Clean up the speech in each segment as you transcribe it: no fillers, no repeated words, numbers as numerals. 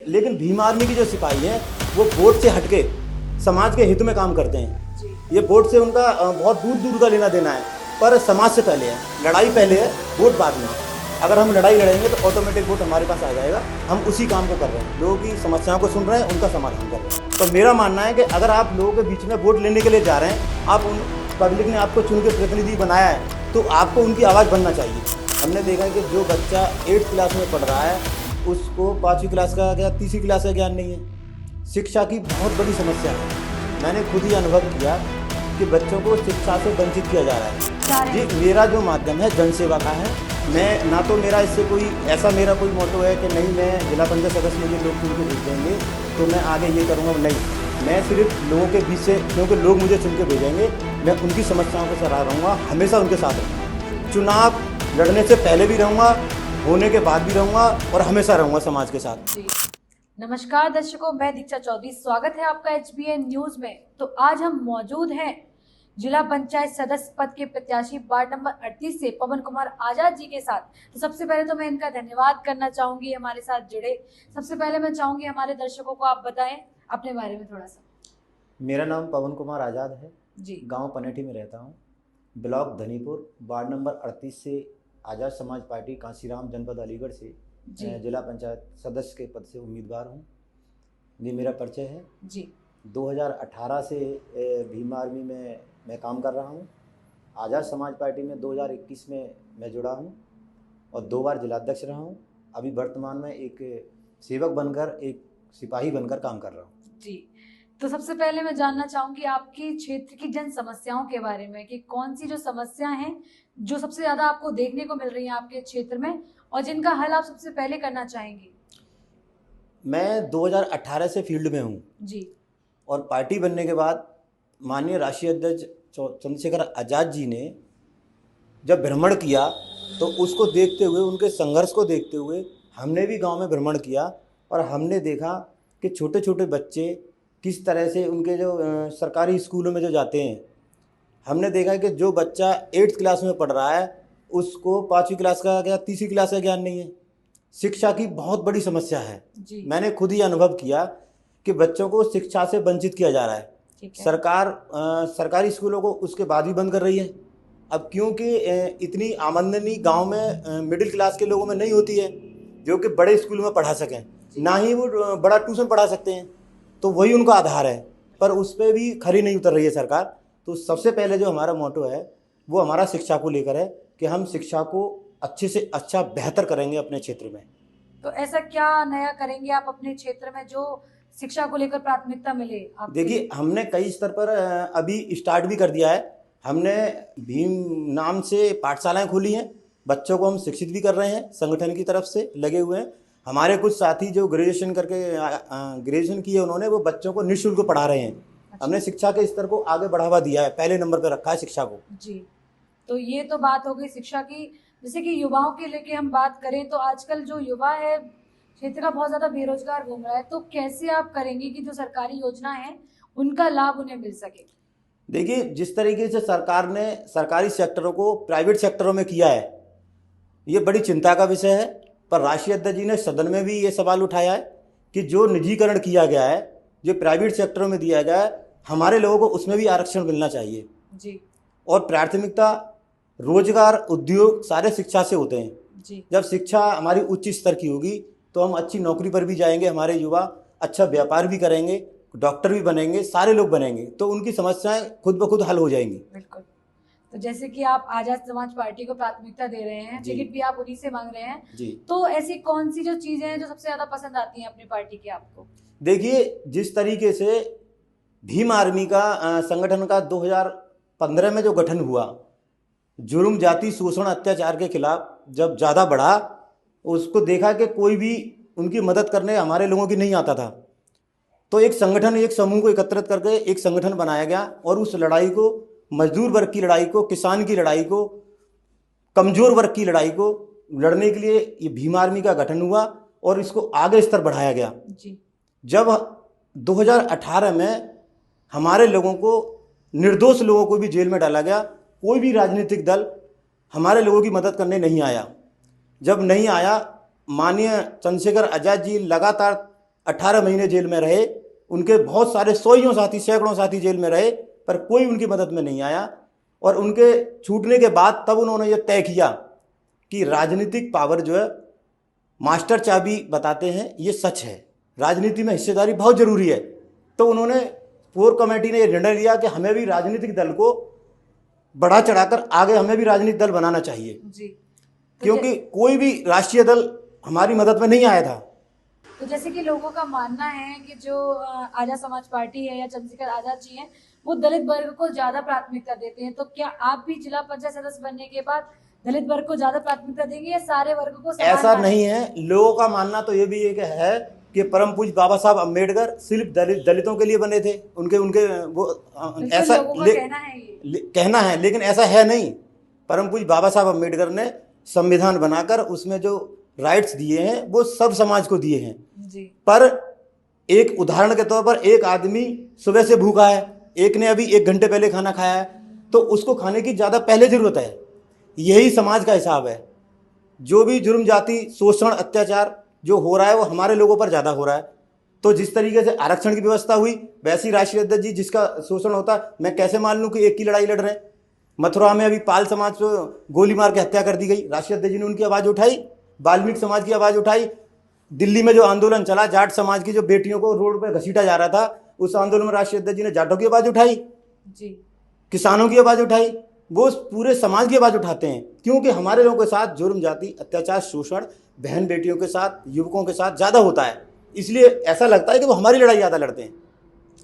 लेकिन भीम आर्मी की जो सिपाही हैं वो वोट से हटके समाज के हित में काम करते हैं। ये वोट से उनका बहुत दूर दूर का लेना देना है, पर समाज से पहले है, लड़ाई पहले है, वोट बाद में। अगर हम लड़ाई लड़ेंगे तो ऑटोमेटिक वोट हमारे पास आ जाएगा। हम उसी काम को कर रहे हैं, लोगों की समस्याओं को सुन रहे हैं, उनका समाधान कर रहे हैं। तो मेरा मानना है कि अगर आप लोगों के बीच में वोट लेने के लिए जा रहे हैं, आप उन पब्लिक ने आपको चुन के प्रतिनिधि बनाया है, तो आपको उनकी आवाज़ बनना चाहिए। हमने देखा है कि जो बच्चा 8th क्लास में पढ़ रहा है उसको 5वीं क्लास का या 3री क्लास का ज्ञान नहीं है। शिक्षा की बहुत बड़ी समस्या है। मैंने खुद ही अनुभव किया कि बच्चों को शिक्षा से वंचित किया जा रहा है। जी, मेरा जो माध्यम है जनसेवा का है। मैं ना तो मेरा इससे कोई ऐसा मेरा कोई मोटो है कि नहीं मैं जिला पंचायत सदस्य मुझे लोग चुन के भेज देंगे तो मैं आगे ये करूँगा, नहीं। मैं सिर्फ लोगों के बीच से, क्योंकि लोग मुझे चुन के भेजेंगे, मैं उनकी समस्याओं को सराह रहूँगा, हमेशा उनके साथ रहूँगा। चुनाव लड़ने से पहले भी रहूँगा, होने के बाद भी रहूँगा और हमेशा रहूँगा समाज के साथ। नमस्कार दर्शकों, मैं दीक्षा चौधरी, स्वागत है आपका HBN न्यूज में। तो आज हम मौजूद हैं जिला पंचायत सदस्य पद के प्रत्याशी वार्ड नंबर 38 से पवन कुमार आजाद जी के साथ। तो सबसे पहले तो मैं इनका धन्यवाद करना चाहूंगी हमारे साथ जुड़े। सबसे पहले मैं चाहूंगी हमारे दर्शकों को आप बताएं अपने बारे में थोड़ा सा। मेरा नाम पवन कुमार आजाद है जी। गांव पनेठी में रहता हूं, ब्लॉक धनीपुर, वार्ड नंबर 38 से आज़ाद समाज पार्टी कांसीराम जनपद अलीगढ़ से जिला पंचायत सदस्य के पद से उम्मीदवार हूं। ये मेरा परिचय है जी। 2018 से भीम आर्मी में मैं काम कर रहा हूं। आज़ाद समाज पार्टी में 2021 में मैं जुड़ा हूं और 2 बार जिलाध्यक्ष रहा हूं। अभी वर्तमान में एक सेवक बनकर, एक सिपाही बनकर काम कर रहा हूं। जी, तो सबसे पहले मैं जानना चाहूंगी आपके क्षेत्र की जन समस्याओं के बारे में कि कौन सी जो समस्या हैं जो सबसे ज्यादा आपको देखने को मिल रही है आपके क्षेत्र में और जिनका हल आप सबसे पहले करना चाहेंगे। मैं 2018 से फील्ड में हूँ जी। और पार्टी बनने के बाद माननीय राष्ट्रीय अध्यक्ष चंद्रशेखर आज़ाद जी ने जब भ्रमण किया तो उसको देखते हुए, उनके संघर्ष को देखते हुए हमने भी गांव में भ्रमण किया और हमने देखा कि छोटे छोटे बच्चे किस तरह से उनके जो सरकारी स्कूलों में जो जाते हैं, हमने देखा कि जो बच्चा 8th क्लास में पढ़ रहा है उसको 5वीं क्लास का या 3री क्लास का ज्ञान नहीं है। शिक्षा की बहुत बड़ी समस्या है। मैंने खुद ही अनुभव किया कि बच्चों को शिक्षा से वंचित किया जा रहा है। सरकार सरकारी स्कूलों को उसके बाद भी बंद कर रही है। अब क्योंकि इतनी आमदनी गांव में मिडिल क्लास के लोगों में नहीं होती है जो कि बड़े स्कूल में पढ़ा सकें, ना ही वो बड़ा ट्यूशन पढ़ा सकते हैं, तो वही उनका आधार है, पर उस पर भी खरी नहीं उतर रही है सरकार। तो सबसे पहले जो हमारा मोटो है वो हमारा शिक्षा को लेकर है कि हम शिक्षा को अच्छे से अच्छा बेहतर करेंगे अपने क्षेत्र में। तो ऐसा क्या नया करेंगे आप अपने क्षेत्र में जो शिक्षा को लेकर प्राथमिकता मिले? देखिए, हमने कई स्तर पर अभी स्टार्ट भी कर दिया है। हमने भीम नाम से पाठशालाएं खोली हैं, बच्चों को हम शिक्षित भी कर रहे हैं, संगठन की तरफ से लगे हुए हैं। हमारे कुछ साथी जो ग्रेजुएशन करके ग्रेजुएशन किए उन्होंने, वो बच्चों को निःशुल्क पढ़ा रहे हैं। अच्छा। हमने शिक्षा के स्तर को आगे बढ़ावा दिया है, पहले नंबर पर रखा है शिक्षा को। जी, तो ये तो बात हो गई शिक्षा की। जैसे कि युवाओं के लेके हम बात करें तो आजकल जो युवा है क्षेत्र का बहुत ज्यादा बेरोजगार घूम रहा है, तो कैसे आप करेंगे कि जो सरकारी योजना है उनका लाभ उन्हें मिल सके? देखिए, जिस तरीके से सरकार ने सरकारी सेक्टरों को प्राइवेट सेक्टरों में किया है, ये बड़ी चिंता का विषय है। पर राष्ट्रीय अध्यक्ष जी ने सदन में भी ये सवाल उठाया है कि जो निजीकरण किया गया है, जो प्राइवेट सेक्टरों में दिया गया है, हमारे लोगों को उसमें भी आरक्षण मिलना चाहिए। जी। और प्राथमिकता रोजगार, उद्योग सारे शिक्षा से होते हैं। जी। जब शिक्षा हमारी उच्च स्तर की होगी तो हम अच्छी नौकरी पर भी जाएंगे, हमारे युवा अच्छा व्यापार भी करेंगे, डॉक्टर भी बनेंगे, सारे लोग बनेंगे, तो उनकी समस्याएं खुद ब खुद हल हो जाएंगी। बिल्कुल। तो जैसे कि आप आजाद समाज पार्टी को प्राथमिकता दे रहे हैं, टिकट भी आप उन्हीं से मांग रहे हैं जी, तो ऐसी कौन सी जो चीजें हैं जो सबसे ज्यादा पसंद आती हैं अपनी पार्टी की आपको? देखिए, जिस तरीके से भीम आर्मी का संगठन का 2015 में जो गठन हुआ, जुर्म, जाति, शोषण, अत्याचार के खिलाफ जब ज़्यादा बढ़ा, उसको देखा कि कोई भी उनकी मदद करने हमारे लोगों की नहीं आता था, तो एक संगठन, एक समूह को एकत्रित करके एक संगठन बनाया गया और उस लड़ाई को, मजदूर वर्ग की लड़ाई को, किसान की लड़ाई को, कमजोर वर्ग की लड़ाई को लड़ने के लिए ये भीम आर्मी का गठन हुआ और इसको आगे स्तर बढ़ाया गया जी। जब 2018 में हमारे लोगों को, निर्दोष लोगों को भी जेल में डाला गया, कोई भी राजनीतिक दल हमारे लोगों की मदद करने नहीं आया। जब नहीं आया, माननीय चंद्रशेखर आज़ाद जी लगातार 18 महीने जेल में रहे, उनके बहुत सारे सौयों साथी, सैकड़ों साथी जेल में रहे, पर कोई उनकी मदद में नहीं आया। और उनके छूटने के बाद तब उन्होंने ये तय किया कि राजनीतिक पावर जो है मास्टर चाबी बताते हैं, ये सच है, राजनीति में हिस्सेदारी बहुत ज़रूरी है। तो उन्होंने कोर कमेटी ने ये निर्णय लिया कि हमें भी राजनीतिक दल को बढ़ा चढ़ाकर आगे हमें भी राजनीतिक दल बनाना चाहिए जी। क्योंकि कोई भी राष्ट्रीय दल हमारी मदद में नहीं आया था। तो जैसे कि लोगों का मानना है कि जो आजाद समाज पार्टी है या चंद्रशेखर आजाद जी हैं, वो दलित वर्ग को ज्यादा प्राथमिकता देते हैं। तो क्या आप भी जिला पंचायत सदस्य बनने के बाद दलित वर्ग को ज्यादा प्राथमिकता देंगे या सारे वर्ग को समान ऐसा नहीं है। लोगों का मानना तो ये भी एक है कि परम पूज्य बाबा साहब अम्बेडकर सिर्फ दलितों के लिए बने थे। उनके वो ऐसा कहना है, लेकिन ऐसा है नहीं। परम पूज्य बाबा साहब अम्बेडकर ने संविधान बनाकर उसमें जो राइट्स दिए हैं वो सब समाज को दिए हैं जी। पर एक उदाहरण के तौर पर एक आदमी सुबह से भूखा है, एक ने अभी 1 घंटे पहले खाना खाया है, तो उसको खाने की ज़्यादा पहले ज़रूरत है। यही समाज का हिसाब है। जो भी जुर्म, जाति, शोषण, अत्याचार जो हो रहा है वो हमारे लोगों पर ज़्यादा हो रहा है। तो जिस तरीके से आरक्षण की व्यवस्था हुई, वैसी राष्ट्रीय अध्यक्ष जी जिसका शोषण होता है, मैं कैसे मान लूँ कि एक की लड़ाई लड़ रहे हैं। मथुरा में अभी पाल समाज को गोली मार के हत्या कर दी गई, राष्ट्रीय अध्यक्ष जी ने उनकी आवाज़ उठाई, वाल्मीकि समाज की आवाज़ उठाई। दिल्ली में जो आंदोलन चला, जाट समाज की जो बेटियों को रोड पर घसीटा जा रहा था, उस आंदोलन में राष्ट्रीय अध्यक्ष जी ने जाटों की आवाज़ उठाई जी, किसानों की आवाज़ उठाई। वो पूरे समाज की आवाज़ उठाते हैं क्योंकि हमारे लोगों के साथ जुर्म, जाति, अत्याचार, शोषण बहन बेटियों के साथ, युवकों के साथ ज़्यादा होता है। इसलिए ऐसा लगता है कि वो हमारी लड़ाई ज़्यादा लड़ते हैं।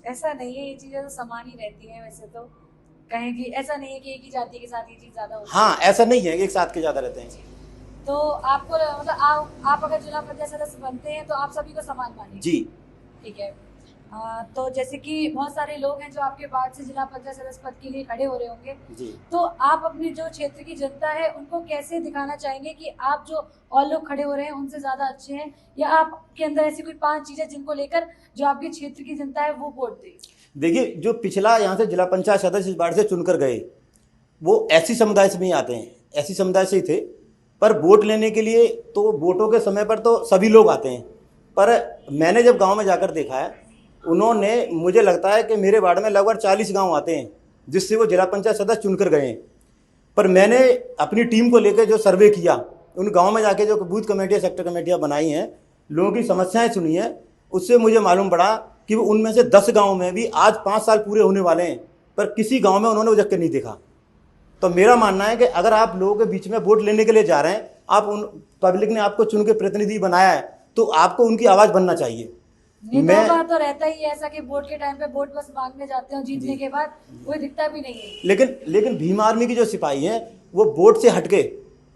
ऐसा नहीं है, ये चीज़ें तो समान ही रहती हैं। वैसे तो कहें कि ऐसा नहीं है कि एक ही जाति के साथ ये चीज़ ज़्यादा होती है। हाँ, ऐसा नहीं है, एक साथ के ज़्यादा रहते हैं। तो आपको मतलब आप अगर जिला पंचायत सदस्य बनते हैं तो आप सभी को समान मानेंगे? जी, ठीक है। तो जैसे कि बहुत सारे लोग हैं जो आपके वार्ड से जिला पंचायत सदस्य पद के लिए खड़े हो रहे होंगे जी। तो आप अपनी जो क्षेत्र की जनता है उनको कैसे दिखाना चाहेंगे कि आप जो और लोग खड़े हो रहे हैं उनसे ज्यादा अच्छे हैं, या आपके अंदर ऐसी कोई 5 चीजें जिनको लेकर जो आपके क्षेत्र की जनता है वो वोट दे? देखिए, जो पिछला यहाँ से जिला पंचायत सदस्य इस वार्ड से चुनकर गए वो ऐसी समुदाय से नहीं आते हैं, ऐसी समुदाय से ही थे। पर वोट लेने के लिए तो वोटों के समय पर तो सभी लोग आते हैं, पर मैंने जब गाँव में जाकर देखा है, उन्होंने, मुझे लगता है कि मेरे वार्ड में लगभग 40 गांव आते हैं जिससे वो जिला पंचायत सदस्य चुनकर गए हैं। पर मैंने अपनी टीम को लेकर जो सर्वे किया, उन गांव में जाके जो बूथ कमेटियाँ, सेक्टर कमेटियाँ बनाई हैं, लोगों की समस्याएं सुनी हैं, उससे मुझे मालूम पड़ा कि वो उनमें से 10 गाँव में भी आज 5 साल पूरे होने वाले हैं, पर किसी गाँव में उन्होंने उजक के नहीं देखा। तो मेरा मानना है कि अगर आप लोगों के बीच में वोट लेने के लिए जा रहे हैं, आप उन पब्लिक ने आपको चुन के प्रतिनिधि बनाया है, तो आपको उनकी आवाज़ बनना चाहिए। नेताओं का तो रहता ही है ऐसा कि वोट के टाइम पे वोट बस मांगने जाते हैं, जीतने के बाद कोई दिखता भी नहीं है। लेकिन भीम आर्मी की जो सिपाही हैं वो वोट से हटके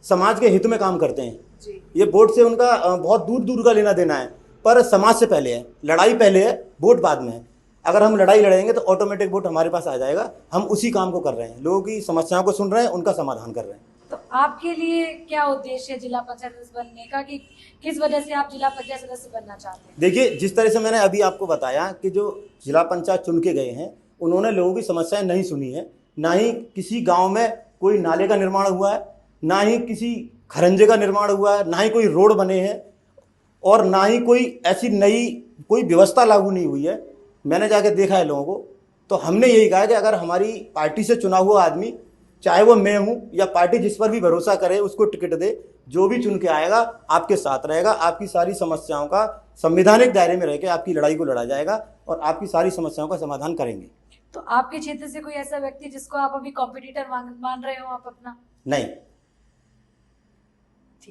समाज के हित में काम करते हैं जी। ये वोट से उनका बहुत दूर दूर का लेना देना है, पर समाज से पहले है, लड़ाई पहले है, वोट बाद में है। अगर हम लड़ाई लड़ेंगे तो ऑटोमेटिक वोट हमारे पास आ जाएगा। हम उसी काम को कर रहे हैं, लोगों की समस्याओं को सुन रहे हैं, उनका समाधान कर रहे हैं। तो आपके लिए क्या उद्देश्य है जिला पंचायत सदस्य बनने का, कि किस वजह से आप जिला पंचायत सदस्य बनना चाहते हैं? देखिए, जिस तरह से मैंने अभी आपको बताया कि जो जिला पंचायत चुन के गए हैं उन्होंने लोगों की समस्याएं नहीं सुनी है। ना ही किसी गांव में कोई नाले का निर्माण हुआ है, ना ही किसी खरंजे का निर्माण हुआ है, ना ही कोई रोड बने हैं, और ना ही कोई ऐसी नई कोई व्यवस्था लागू नहीं हुई है। मैंने जाके देखा है लोगों को, तो हमने यही कहा कि अगर हमारी पार्टी से चुना हुआ आदमी, चाहे वो मैं हूं या पार्टी जिस पर भी भरोसा करे, उसको टिकट दे, जो भी चुन के आएगा आपके साथ रहेगा, आपकी सारी समस्याओं का संवैधानिक दायरे में रहकर आपकी लड़ाई को लड़ा जाएगा और आपकी सारी समस्याओं का समाधान करेंगे। तो आपके क्षेत्र से कोई ऐसा व्यक्ति जिसको आप अभी कॉम्पिटिटर मान रहे हो आप अपना? नहीं,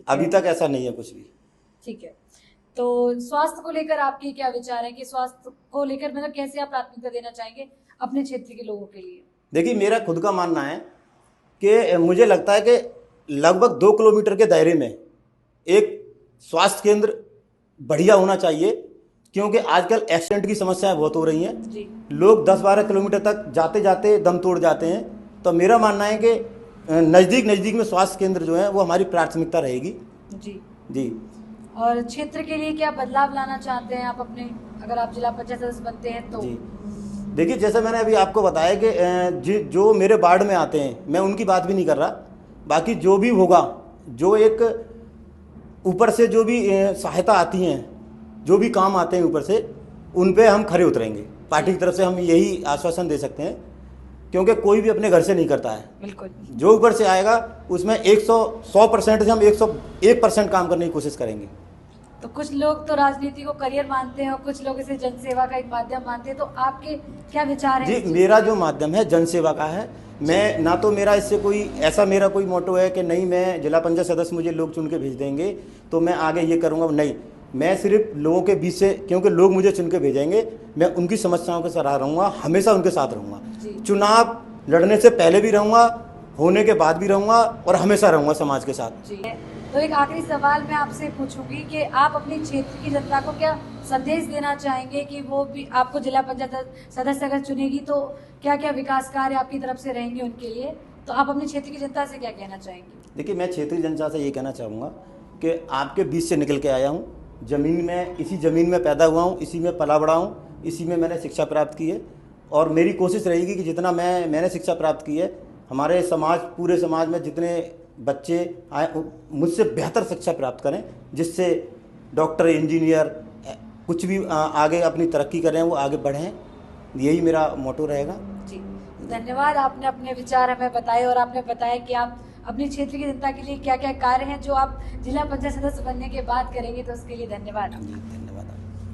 अभी तक ऐसा नहीं है कुछ भी। ठीक है। तो स्वास्थ्य को लेकर आपके क्या विचार है कि स्वास्थ्य को लेकर मतलब कैसे आप प्राथमिकता देना चाहेंगे अपने क्षेत्र के लोगों के लिए? देखिए, मेरा खुद का मानना है कि मुझे लगता है कि लगभग 2 किलोमीटर के दायरे में एक स्वास्थ्य केंद्र बढ़िया होना चाहिए, क्योंकि आजकल एक्सीडेंट की समस्याएं बहुत हो रही हैं जी। लोग 10-12 किलोमीटर तक जाते जाते दम तोड़ जाते हैं। तो मेरा मानना है कि नज़दीक में स्वास्थ्य केंद्र जो है वो हमारी प्राथमिकता रहेगी। जी जी। और क्षेत्र के लिए क्या बदलाव लाना चाहते हैं आप अपने, अगर आप जिला पंचायत सदस्य बनते हैं तो? जी, देखिए, जैसे मैंने अभी आपको बताया कि जो मेरे वार्ड में आते हैं, मैं उनकी बात भी नहीं कर रहा, बाकी जो भी होगा, जो एक ऊपर से जो भी सहायता आती हैं, जो भी काम आते हैं ऊपर से उन पे हम खरे उतरेंगे। पार्टी की तरफ से हम यही आश्वासन दे सकते हैं, क्योंकि कोई भी अपने घर से नहीं करता है। बिल्कुल। जो ऊपर से आएगा उसमें 100% से हम 101% काम करने की कोशिश करेंगे। तो कुछ लोग तो राजनीति को करियर मानते हैं और कुछ लोग इसे जनसेवा का एक माध्यम मानते हैं, तो आपके क्या विचार हैं? जी, मेरा जो माध्यम है जनसेवा का है। मैं ना तो मेरा इससे कोई ऐसा मेरा कोई मोटो है कि नहीं मैं जिला पंचायत सदस्य मुझे लोग चुन के भेज देंगे तो मैं आगे ये करूँगा, नहीं। मैं सिर्फ लोगों के बीच से, क्योंकि लोग मुझे चुन के भेजेंगे, मैं उनकी समस्याओं के साथ रहूँगा, हमेशा उनके साथ रहूँगा। चुनाव लड़ने से पहले भी रहूँगा, होने के बाद भी रहूँगा और हमेशा रहूँगा समाज के साथ। जी। तो एक आखिरी सवाल मैं आपसे पूछूंगी कि आप अपने क्षेत्र की जनता को क्या संदेश देना चाहेंगे कि वो भी आपको जिला पंचायत सदस्य अगर चुनेगी तो क्या क्या विकास कार्य आपकी तरफ से रहेंगे उनके लिए, तो आप अपने क्षेत्र की जनता से क्या कहना चाहेंगे? देखिए, मैं क्षेत्रीय जनता से ये कहना चाहूँगा कि आपके बीच से निकल के आया हूँ, ज़मीन में, इसी ज़मीन में पैदा हुआ हूँ, इसी में पला बड़ा हूँ, इसी में मैंने शिक्षा प्राप्त की है और मेरी कोशिश रहेगी कि जितना मैंने शिक्षा प्राप्त की है, हमारे समाज, पूरे समाज में जितने बच्चे आए मुझसे बेहतर शिक्षा प्राप्त करें, जिससे डॉक्टर, इंजीनियर, कुछ भी आगे अपनी तरक्की करें, वो आगे बढ़ें। यही मेरा मोटो रहेगा। जी, धन्यवाद। आपने अपने विचार हमें बताए और आपने बताया कि आप अपने क्षेत्र की जनता के लिए क्या क्या कार्य हैं जो आप जिला पंचायत सदस्य बनने के बाद करेंगे, तो उसके लिए धन्यवाद।